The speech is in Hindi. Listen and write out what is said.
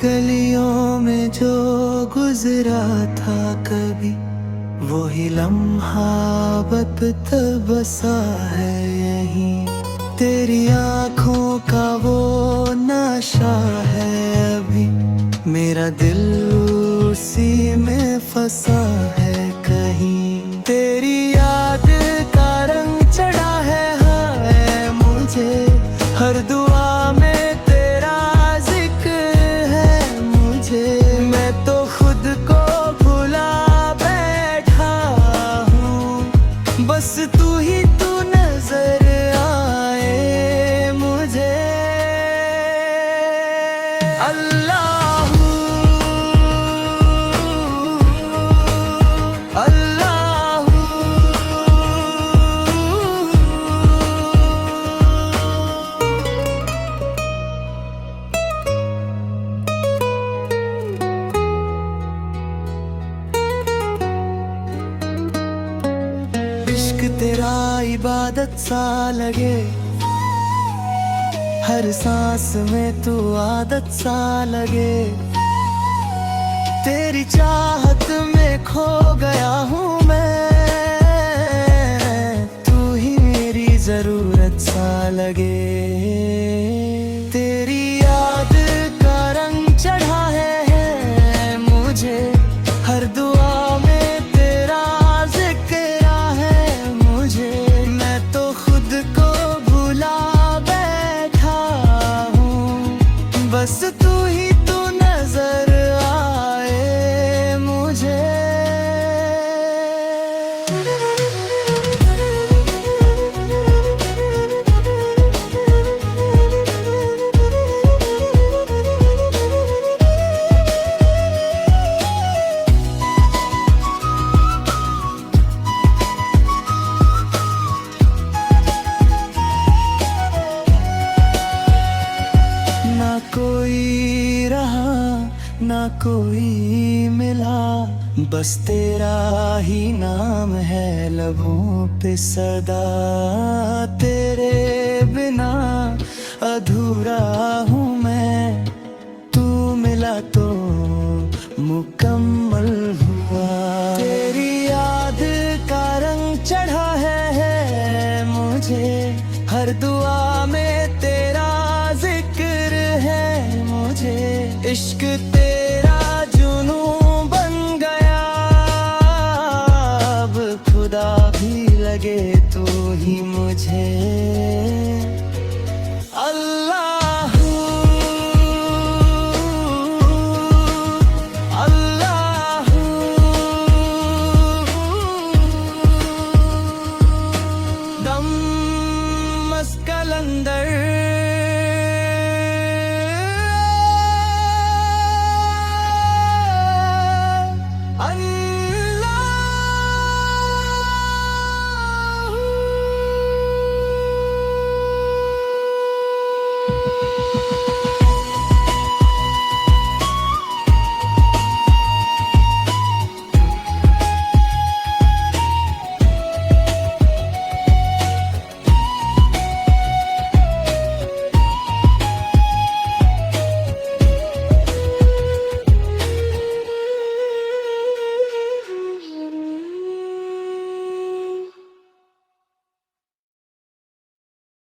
गलियों में जो गुजरा था कभी, वही लम्हा अब तक बसा है यहीं। तेरी आँखों का वो नशा है अभी, मेरा दिल उसी में फंसा है कहीं। तेरी याद का रंग चढ़ा है हाय मुझे, हर दुआ में तेरा जिक्र है मुझे। मैं तो खुद को भुला बैठा हूँ, बस तू ही तू नजर आए मुझे। अल्लाहू अल्लाहू इश्क तेरा इबादत सा लगे, हर सांस में तू आदत सा लगे। तेरी चाहत में खो गया हूँ मैं, तू ही मेरी जरूरत सा लगे। तेरी याद का रंग चढ़ा है मुझे, हर दुआ में तेरा जिक्र है मुझे। मैं तो खुद को भुला बैठा हूँ, बस तू ही तू नजर आए मुझे। ना कोई रहा ना कोई मिला, बस तेरा ही नाम है लबों पे सदा। तेरे बिना अधूरा हूँ मैं, तू मिला तो मुकम्मल हुआ। तेरी याद का रंग चढ़ा है मुझे, हर दुआ में तेरा जिक्र है मुझे। इश्क तेरा जुनू बन गया, अब खुदा भी लगे तू ही मुझे। अल्लाह